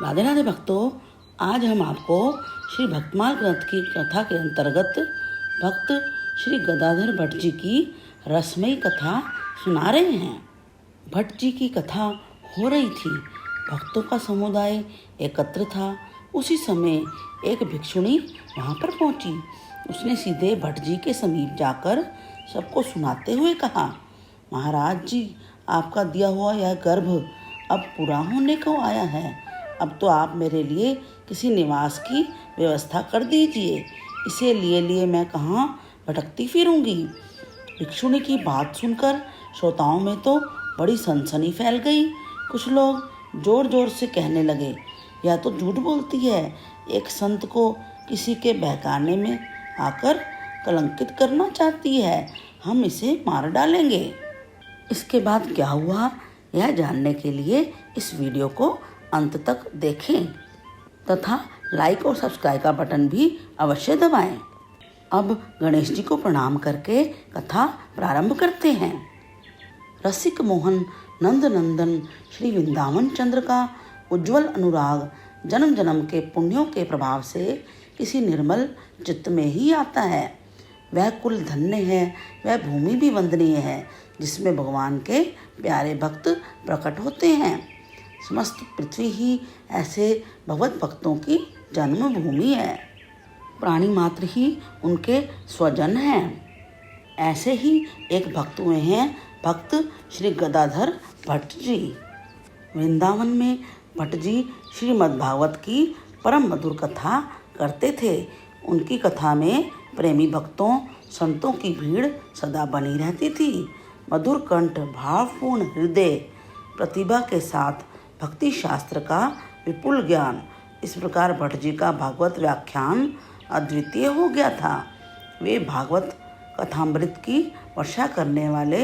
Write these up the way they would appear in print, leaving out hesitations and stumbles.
राधे राधे भक्तों, आज हम आपको श्री भक्तमाल ग्रंथ की कथा के अंतर्गत भक्त श्री गदाधर भट्ट जी की रसमयी कथा सुना रहे हैं। भट्ट जी की कथा हो रही थी। भक्तों का समुदाय एकत्र था। उसी समय एक भिक्षुणी वहां पर पहुंची। उसने सीधे भट्ट जी के समीप जाकर सबको सुनाते हुए कहा, महाराज जी, आपका दिया हुआ यह गर्भ अब पूरा होने को आया है। अब तो आप मेरे लिए किसी निवास की व्यवस्था कर दीजिए। इसे लिए मैं कहाँ भटकती फिरूंगी। भिक्षुणी की बात सुनकर श्रोताओं में तो बड़ी सनसनी फैल गई। कुछ लोग जोर जोर से कहने लगे, यह तो झूठ बोलती है। एक संत को किसी के बहकाने में आकर कलंकित करना चाहती है। हम इसे मार डालेंगे। इसके बाद क्या हुआ, यह जानने के लिए इस वीडियो को अंत तक देखें तथा लाइक और सब्सक्राइब का बटन भी अवश्य दबाएं। अब गणेश जी को प्रणाम करके कथा प्रारंभ करते हैं। रसिक मोहन नंद नंदन श्री वृंदावन चंद्र का उज्जवल अनुराग जन्म जन्म के पुण्यों के प्रभाव से किसी निर्मल चित्त में ही आता है। वह कुल धन्य है, वह भूमि भी वंदनीय है जिसमें भगवान के प्यारे भक्त प्रकट होते हैं। समस्त पृथ्वी ही ऐसे भगवत भक्तों की जन्मभूमि है। प्राणी मात्र ही उनके स्वजन हैं। ऐसे ही एक भक्त हुए हैं भक्त श्री गदाधर भट्ट जी। वृंदावन में भट्ट जी श्रीमद् भागवत की परम मधुर कथा करते थे। उनकी कथा में प्रेमी भक्तों संतों की भीड़ सदा बनी रहती थी। मधुर कंठ, भावपूर्ण हृदय, प्रतिभा के साथ भक्ति शास्त्र का विपुल ज्ञान, इस प्रकार भट्ट जी का भागवत व्याख्यान अद्वितीय हो गया था। वे भागवत कथामृत की वर्षा करने वाले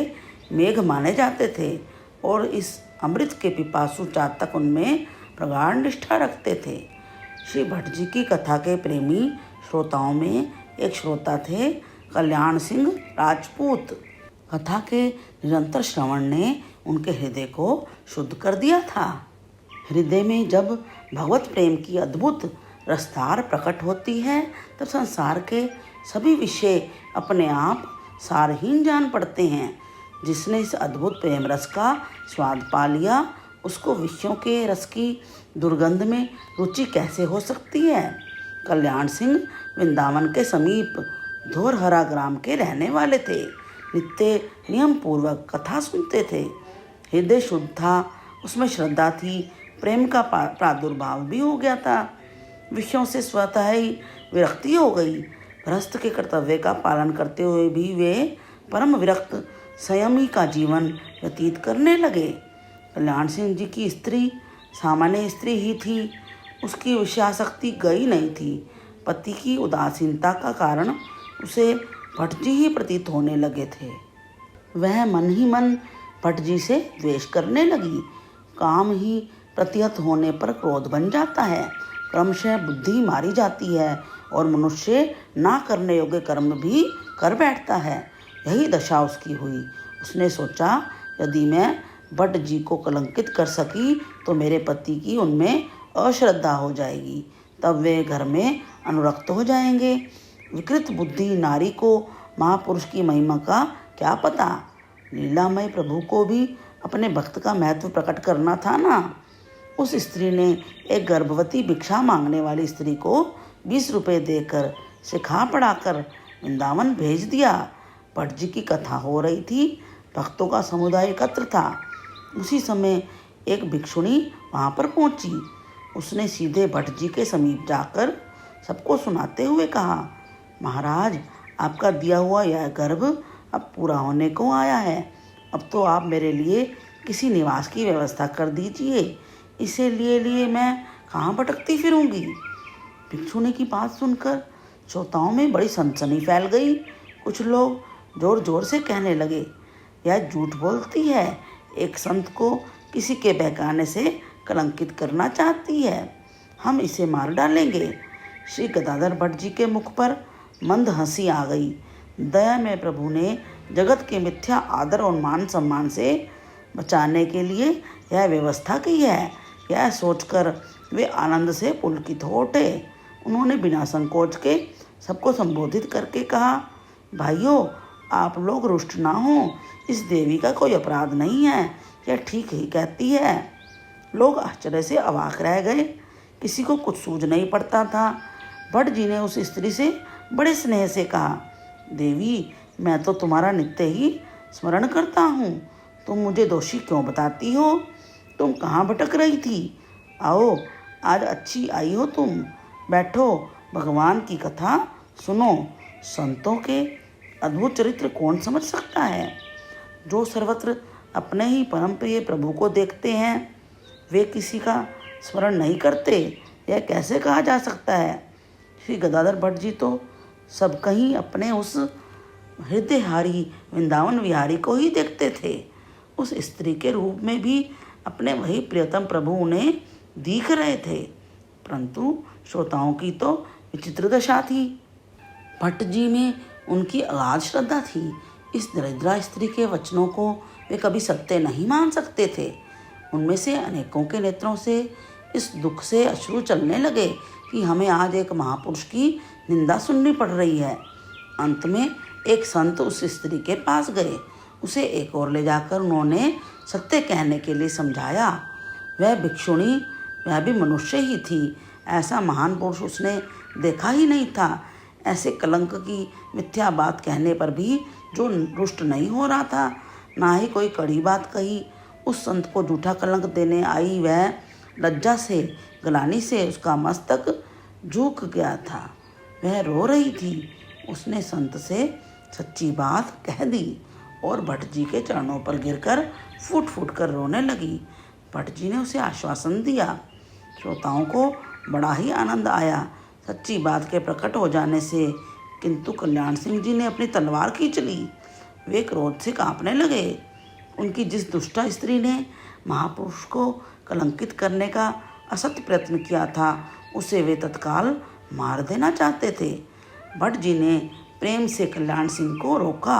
मेघ माने जाते थे और इस अमृत के पिपासु चातक उनमें प्रगाढ़ निष्ठा रखते थे। श्री भट्ट जी की कथा के प्रेमी श्रोताओं में एक श्रोता थे कल्याण सिंह राजपूत। कथा के निरंतर श्रवण ने उनके हृदय को शुद्ध कर दिया था। हृदय में जब भगवत प्रेम की अद्भुत रसधार प्रकट होती है तब संसार के सभी विषय अपने आप सारहीन जान पड़ते हैं। जिसने इस अद्भुत प्रेम रस का स्वाद पा लिया, उसको विषयों के रस की दुर्गंध में रुचि कैसे हो सकती है। कल्याण सिंह वृंदावन के समीप धोरहरा ग्राम के रहने वाले थे। नित्य नियम पूर्वक कथा सुनते थे। हृदय शुद्ध था, उसमें श्रद्धा थी, प्रेम का प्रादुर्भाव भी हो गया था। विषयों से स्वतः ही विरक्ति हो गई। गृहस्थ के कर्तव्य का पालन करते हुए भी वे परम विरक्त संयमी का जीवन व्यतीत करने लगे। कल्याण सिंह जी की स्त्री सामान्य स्त्री ही थी। उसकी विषयासक्ति गई नहीं थी। पति की उदासीनता का कारण उसे भट्ट जी ही प्रतीत होने लगे थे। वह मन ही मन भट्ट जी से द्वेष करने लगी। काम ही प्रतिहत होने पर क्रोध बन जाता है। क्रमशः बुद्धि मारी जाती है और मनुष्य ना करने योग्य कर्म भी कर बैठता है। यही दशा उसकी हुई। उसने सोचा, यदि मैं भट्ट जी को कलंकित कर सकी तो मेरे पति की उनमें अश्रद्धा हो जाएगी। तब वे घर में अनुरक्त हो जाएंगे। विकृत बुद्धि नारी को महापुरुष की महिमा का क्या पता। लीलामय प्रभु को भी अपने भक्त का महत्व प्रकट करना था ना। उस स्त्री ने एक गर्भवती भिक्षा मांगने वाली स्त्री को 20 रुपये देकर सिखा पढ़ाकर वृंदावन भेज दिया। भट्ट जी की कथा हो रही थी। भक्तों का समुदाय एकत्र था। उसी समय एक भिक्षुणी वहाँ पर पहुँची। उसने सीधे भट्ट जी के समीप जाकर सबको सुनाते हुए कहा, महाराज, आपका दिया हुआ यह गर्भ अब पूरा होने को आया है। अब तो आप मेरे लिए किसी निवास की व्यवस्था कर दीजिए। इसे लिए मैं कहाँ भटकती फिरूंगी। भिक्षुणी की बात सुनकर श्रोताओं में बड़ी सनसनी फैल गई। कुछ लोग जोर जोर से कहने लगे, यह झूठ बोलती है। एक संत को किसी के बहकाने से कलंकित करना चाहती है। हम इसे मार डालेंगे। श्री गदाधर भट्ट जी के मुख पर मंद हंसी आ गई। दया में प्रभु ने जगत के मिथ्या आदर और मान सम्मान से बचाने के लिए यह व्यवस्था की है। यह सोचकर वे आनंद से पुलकित हो उठे। उन्होंने बिना संकोच के सबको संबोधित करके कहा, भाइयों, आप लोग रुष्ट ना हो, इस देवी का कोई अपराध नहीं है, यह ठीक ही कहती है। लोग आश्चर्य से अवाक रह गए, किसी को कुछ सूझ नहीं पड़ता था। भट्ट जी ने उस स्त्री से बड़े स्नेह से कहा, देवी, मैं तो तुम्हारा नित्य ही स्मरण करता हूँ, तुम मुझे दोषी क्यों बताती हो? तुम कहाँ भटक रही थी? आओ, आज अच्छी आई हो तुम, बैठो, भगवान की कथा सुनो। संतों के अद्भुत चरित्र कौन समझ सकता है? जो सर्वत्र अपने ही परम प्रिय प्रभु को देखते हैं, वे किसी का स्मरण नहीं करते, यह कैसे कहा जा सकता है? श्री गदाधर भट्ट जी तो सब कहीं अपने उस हृदयहारी वृंदावन विहारी को ही देखते थे। उस स्त्री के रूप में भी अपने वही प्रियतम प्रभु उन्हें दिख रहे थे, परंतु श्रोताओं की तो विचित्र दशा थी। भट्ट जी में उनकी अगाध श्रद्धा थी। इस दरिद्रा स्त्री के वचनों को वे कभी सत्य नहीं मान सकते थे। उनमें से अनेकों के नेत्रों से इस दुख से अश्रु चलने लगे कि हमें आज एक महापुरुष की निंदा सुननी पड़ रही है। अंत में एक संत उस स्त्री के पास गए, उसे एक ओर ले जाकर उन्होंने सत्य कहने के लिए समझाया। वह भिक्षुणी, वह भी मनुष्य ही थी, ऐसा महान पुरुष उसने देखा ही नहीं था। ऐसे कलंक की मिथ्या बात कहने पर भी जो रुष्ट नहीं हो रहा था, ना ही कोई कड़ी बात कही। उस संत को झूठा कलंक देने आई वह लज्जा से, ग्लानि से उसका मस्तक झुक गया था। वह रो रही थी। उसने संत से सच्ची बात कह दी और भट्ट जी के चरणों पर गिरकर फूट फूट कर रोने लगी। भट्ट जी ने उसे आश्वासन दिया। श्रोताओं को बड़ा ही आनंद आया सच्ची बात के प्रकट हो जाने से, किंतु कल्याण सिंह जी ने अपनी तलवार खींच ली। वे क्रोध से कांपने लगे। उनकी जिस दुष्टा स्त्री ने महापुरुष को कलंकित करने का असत्य प्रयत्न किया था, उसे वे तत्काल मार देना चाहते थे। भट्ट जी ने प्रेम से कल्याण सिंह को रोका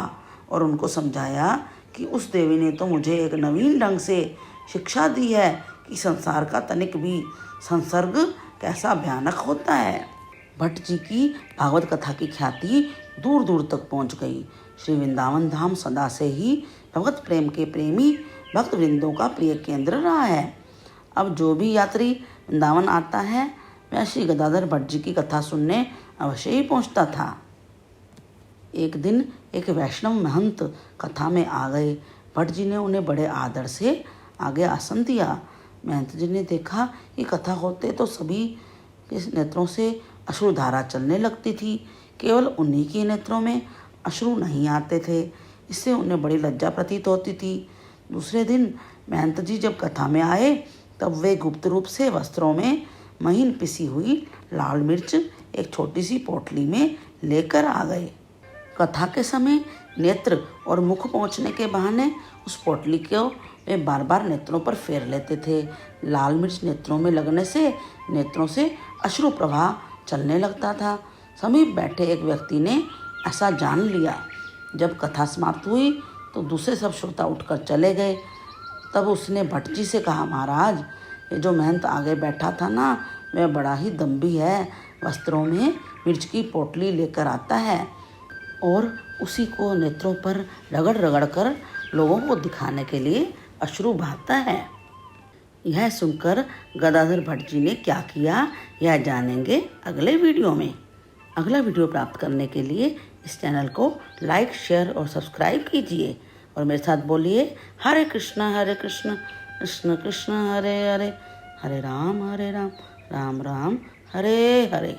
और उनको समझाया कि उस देवी ने तो मुझे एक नवीन ढंग से शिक्षा दी है कि संसार का तनिक भी संसर्ग कैसा भयानक होता है। भट्ट जी की भागवत कथा की ख्याति दूर दूर तक पहुंच गई। श्री वृंदावन धाम सदा से ही भगवत प्रेम के प्रेमी भक्त वृंदों का प्रिय केंद्र रहा है। अब जो भी यात्री वृंदावन आता है, वह श्री गदाधर भट्ट जी की कथा सुनने अवश्य ही पहुंचता था। एक दिन एक वैष्णव महंत कथा में आ गए। भट्ट जी ने उन्हें बड़े आदर से आगे आसन दिया। महंत जी ने देखा कि कथा होते तो सभी के नेत्रों से अश्रुधारा चलने लगती थी, केवल उन्हीं के नेत्रों में अश्रु नहीं आते थे। इससे उन्हें बड़ी लज्जा प्रतीत होती थी। दूसरे दिन महंत जी जब कथा में आए, तब वे गुप्त रूप से वस्त्रों में महीन पिसी हुई लाल मिर्च एक छोटी सी पोटली में लेकर आ गए। कथा के समय नेत्र और मुख पहुँचने के बहाने उस पोटली को वे बार बार नेत्रों पर फेर लेते थे। लाल मिर्च नेत्रों में लगने से नेत्रों से अश्रु प्रवाह चलने लगता था। समीप बैठे एक व्यक्ति ने ऐसा जान लिया। जब कथा समाप्त हुई तो दूसरे सब श्रोता उठकर चले गए। तब उसने भट्ट जी से कहा, महाराज, ये जो महंत आगे बैठा था ना, वह बड़ा ही दम्भी है। वस्त्रों में मिर्च की पोटली लेकर आता है और उसी को नेत्रों पर रगड़ रगड़ कर लोगों को दिखाने के लिए अश्रु बहाता है। यह सुनकर गदाधर भट्ट जी ने क्या किया, यह जानेंगे अगले वीडियो में। अगला वीडियो प्राप्त करने के लिए इस चैनल को लाइक, शेयर और सब्सक्राइब कीजिए और मेरे साथ बोलिए, हरे कृष्ण कृष्ण कृष्ण हरे हरे, हरे राम राम राम हरे हरे।